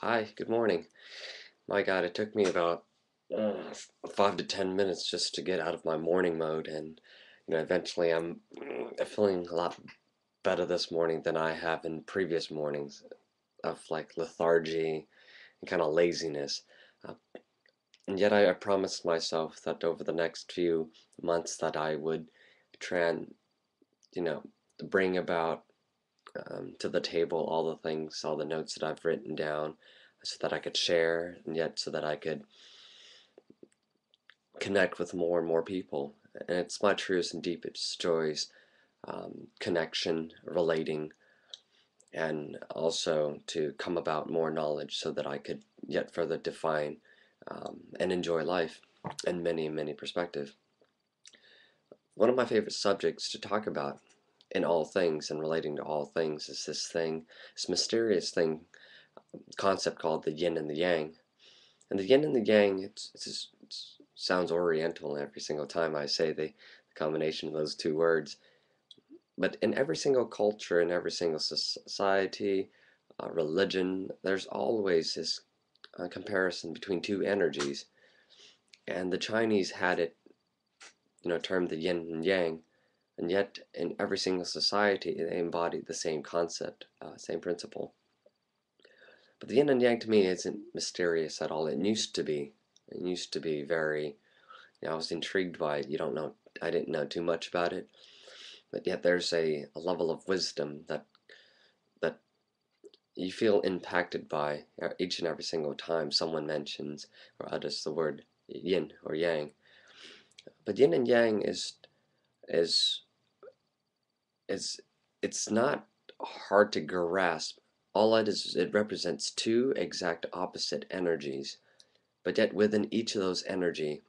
Hi, good morning. My God, it took me about 5 to 10 minutes just to get out of my morning mode, and eventually I'm feeling a lot better this morning than I have in previous mornings of like lethargy and kind of laziness. Uh, and yet I promised myself that over the next few months that I would try and, you know, bring about to the table all the things, all the notes that I've written down so that I could share, and yet so that I could connect with more and more people. And it's my truest and deepest joys, connection, relating, and also to come about more knowledge so that I could yet further define and enjoy life in many, many perspectives. One of my favorite subjects to talk about in all things and relating to all things is this mysterious concept called the yin and the yang. And the yin and the yang, it sounds oriental every single time I say the combination of those two words. But in every single culture, in every single society, religion, there's always this comparison between two energies. And the Chinese had it, termed the yin and yang. And yet, in every single society, they embodied the same concept, same principle. But the yin and yang to me isn't mysterious at all. It used to be. It used to be very, I was intrigued by it. I didn't know too much about it. But yet there's a level of wisdom that you feel impacted by each and every single time someone mentions or utters the word yin or yang. But yin and yang is is it's not hard to grasp. All it is, it represents two exact opposite energies, but yet within each of those energy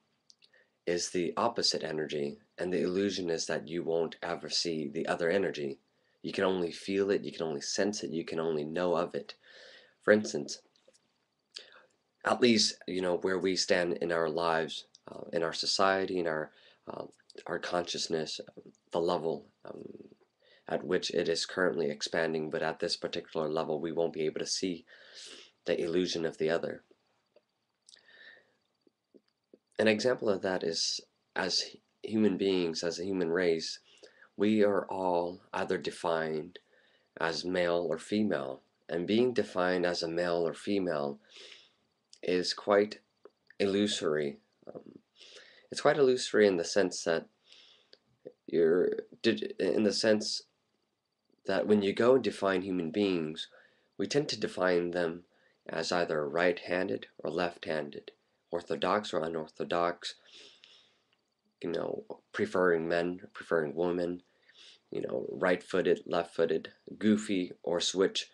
is the opposite energy, and the illusion is that you won't ever see the other energy. You can only feel it, you can only sense it, you can only know of it. For instance, at least where we stand in our lives, in our society, in uh, our consciousness, the level at which it is currently expanding, but at this particular level we won't be able to see the illusion of the other. An example of that is, as human beings, as a human race, we are all either defined as male or female, and being defined as a male or female is quite illusory. Um, it's quite illusory in the sense that in the sense that when you go and define human beings, we tend to define them as either right-handed or left-handed, orthodox or unorthodox, preferring men, preferring women, right-footed, left-footed, goofy, or switch.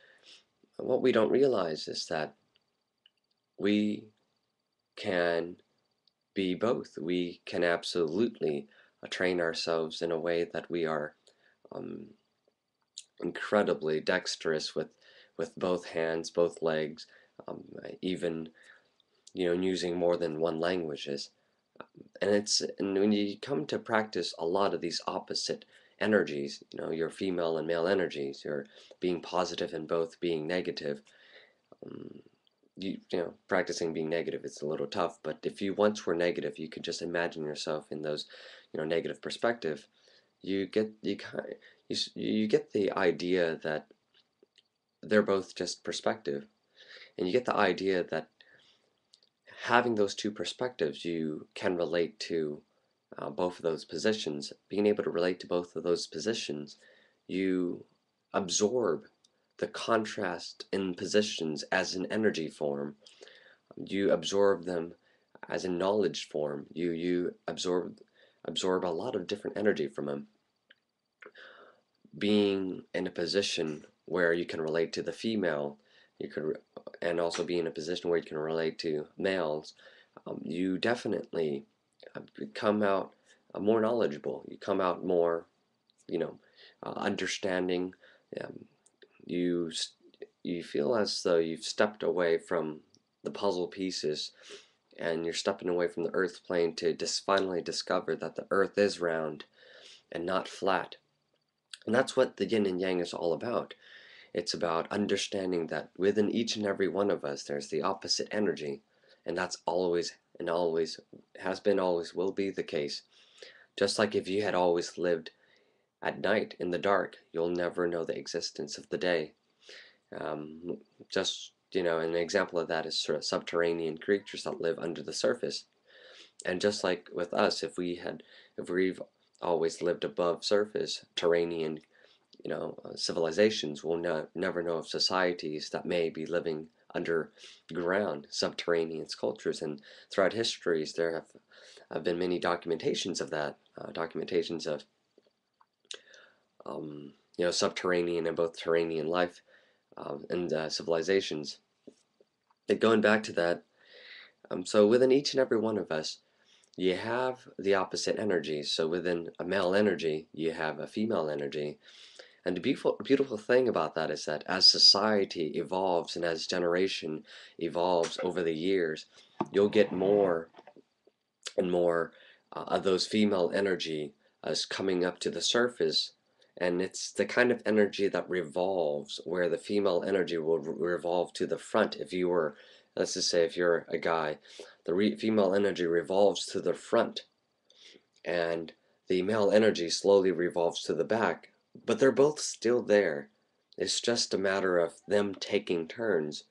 What we don't realize is that we can be both. We can absolutely train ourselves in a way that we are um, incredibly dexterous with both hands, both legs, even using more than one languages. And when you come to practice a lot of these opposite energies, your female and male energies, your being positive and both being negative. Um, practicing being negative, it's a little tough, but if you once were negative, you could just imagine yourself in those, negative perspective. You get the idea that they're both just perspective, and you get the idea that having those two perspectives, you can relate to both of those positions. Being able to relate to both of those positions, you absorb the contrast in positions as an energy form. You absorb them as a knowledge form. You absorb a lot of different energy from them. Being in a position where you can relate to the female, you could, and also be in a position where you can relate to males, you definitely come out more knowledgeable. You come out more, understanding. Um, you you feel as though you've stepped away from the puzzle pieces, and you're stepping away from the earth plane to just finally discover that the earth is round and not flat. And that's what the yin and yang is all about. It's about understanding that within each and every one of us, there's the opposite energy, and that's always and always has been, always will be the case. Just like if you had always lived at night in the dark, you'll never know the existence of the day. Um, just, an example of that is sort of subterranean creatures that live under the surface. And just like with us, if we've always lived above surface, terranean, civilizations, will never know of societies that may be living underground, subterranean cultures. And throughout histories, there have been many documentations of that, documentations of, subterranean and both terranean life, and civilizations. And going back to that, so within each and every one of us, you have the opposite energies. So within a male energy, you have a female energy. And the beautiful thing about that is that as society evolves and as generation evolves over the years, you'll get more and more of those female energy as coming up to the surface. And it's the kind of energy that revolves, where the female energy will revolve to the front. If you were, let's just say if you're a guy, the female energy revolves to the front, and the male energy slowly revolves to the back, but they're both still there. It's just a matter of them taking turns.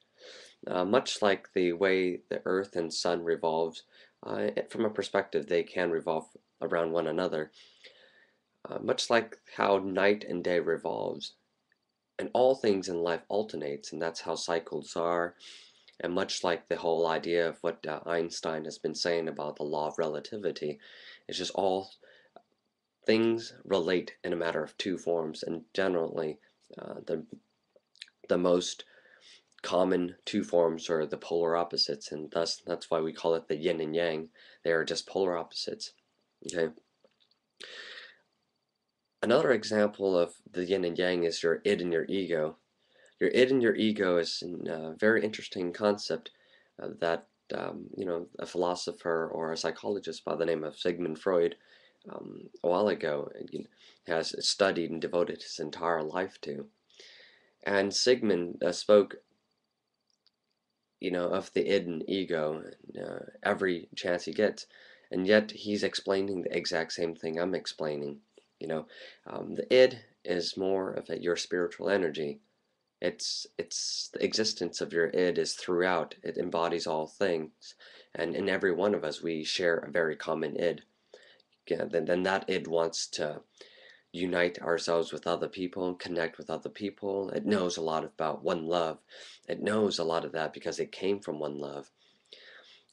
Much like the way the earth and sun revolves, from a perspective they can revolve around one another. Much like how night and day revolves, and all things in life alternates, and that's how cycles are. And much like the whole idea of what Einstein has been saying about the law of relativity, it's just all things relate in a matter of two forms, and generally the most common two forms are the polar opposites, and thus that's why we call it the yin and yang. They are just polar opposites. Okay. Another example of the yin and yang is your id and your ego. Your id and your ego is a very interesting concept that a philosopher or a psychologist by the name of Sigmund Freud a while ago has studied and devoted his entire life to. And Sigmund spoke, of the id and ego every chance he gets, and yet he's explaining the exact same thing I'm explaining. The id is more of your spiritual energy. It's the existence of your id is throughout. It embodies all things, and in every one of us we share a very common id. Yeah, then that id wants to unite ourselves with other people, connect with other people. It knows a lot about one love. It knows a lot of that because it came from one love.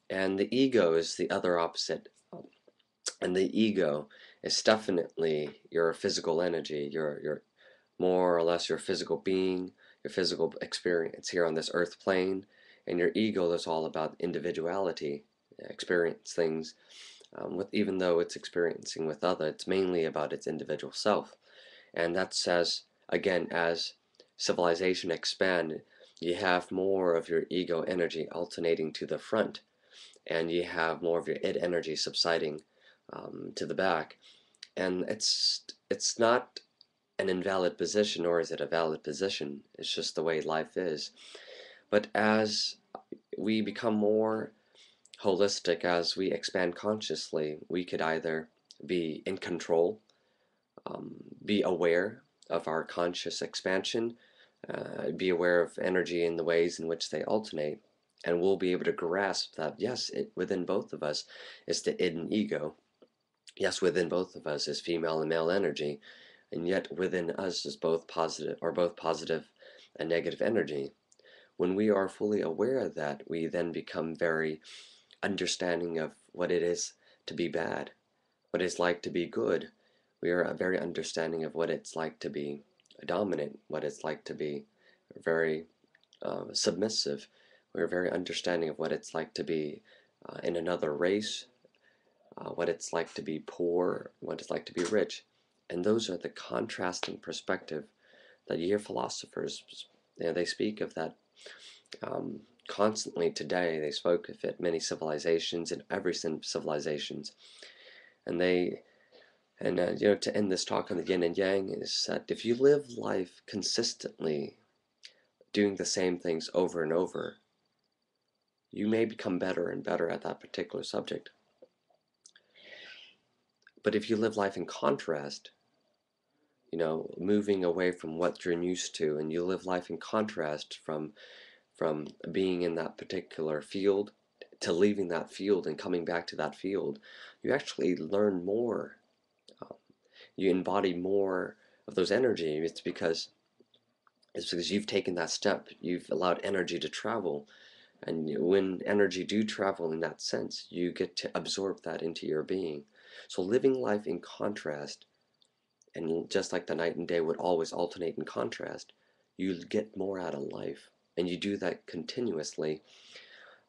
And the ego is the other opposite. And the ego is definitely your physical energy, your more or less your physical being, your physical experience here on this earth plane. And your ego is all about individuality, experience things with, even though it's experiencing with other, it's mainly about its individual self. And that says, again, as civilization expand, you have more of your ego energy alternating to the front, and you have more of your id energy subsiding to the back. And it's not an invalid position, nor is it a valid position. It's just the way life is. But as we become more holistic, as we expand consciously, we could either be in control, be aware of our conscious expansion, be aware of energy and the ways in which they alternate, and we'll be able to grasp that, yes, within both of us is the id and ego. Yes, within both of us is female and male energy, and yet within us is both positive and negative energy. When we are fully aware of that, we then become very understanding of what it is to be bad, what it's like to be good. We are very understanding of what it's like to be dominant, what it's like to be very submissive. We're very understanding of what it's like to be in another race, what it's like to be poor, what it's like to be rich. And those are the contrasting perspective that you hear philosophers, they speak of that constantly today. They spoke of it many civilizations, in every civilizations. And to end this talk on the yin and yang is that if you live life consistently doing the same things over and over, you may become better and better at that particular subject. But if you live life in contrast, moving away from what you're used to, and you live life in contrast from being in that particular field to leaving that field and coming back to that field, you actually learn more. Um, you embody more of those energy. It's because you've taken that step. You've allowed energy to travel, and when energy do travel in that sense, you get to absorb that into your being. So living life in contrast, and just like the night and day would always alternate in contrast, you get more out of life, and you do that continuously.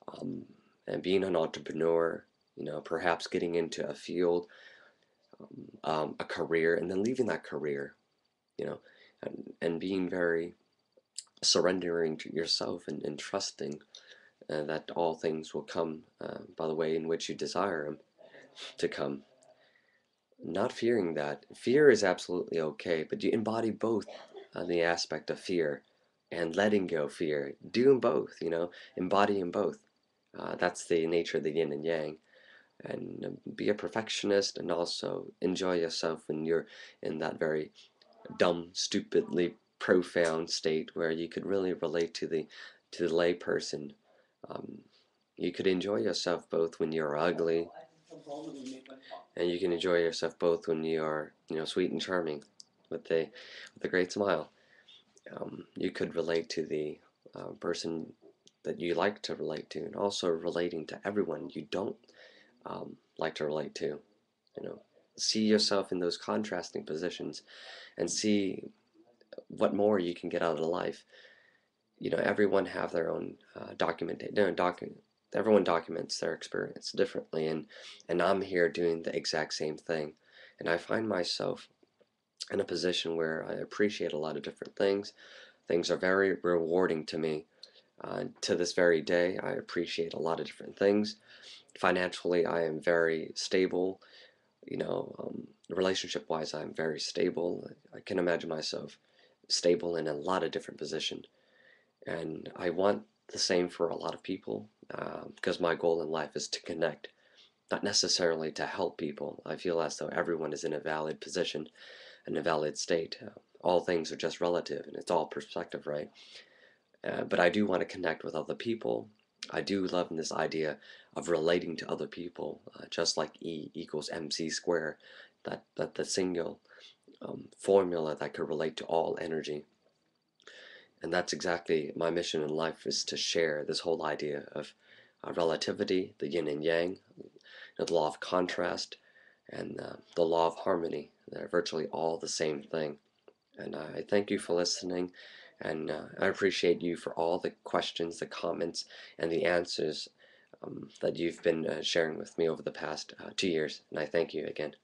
um, and being an entrepreneur, perhaps getting into a field, a career, and then leaving that career, you know, and being very surrendering to yourself, and trusting that all things will come by the way in which you desire them to come. Not fearing that. Fear is absolutely okay, but you embody both the aspect of fear and letting go fear. Doing both, embodying both. That's the nature of the yin and yang. And be a perfectionist, and also enjoy yourself when you're in that very dumb, stupidly profound state where you could really relate to the lay person. Um, you could enjoy yourself both when you're ugly, and you can enjoy yourself both when you are, sweet and charming, with a great smile. You could relate to the person that you like to relate to, and also relating to everyone you don't like to relate to. You know, see yourself in those contrasting positions, and see what more you can get out of life. Everyone have their own everyone documents their experience differently, and I'm here doing the exact same thing, and I find myself in a position where I appreciate a lot of different things. Things are very rewarding to me. To this very day, I appreciate a lot of different things. Financially, I am very stable. Relationship wise, I'm very stable. I can imagine myself stable in a lot of different positions. And I want the same for a lot of people, because my goal in life is to connect, not necessarily to help people. I feel as though everyone is in a valid position, in a valid state. All things are just relative, and it's all perspective, right? But I do want to connect with other people. I do love this idea of relating to other people, just like E equals mc squared, that the single formula that could relate to all energy. And that's exactly my mission in life, is to share this whole idea of relativity, the yin and yang, the law of contrast, and the law of harmony. They're virtually all the same thing. And I thank you for listening, and I appreciate you for all the questions, the comments, and the answers that you've been sharing with me over the past 2 years. And I thank you again.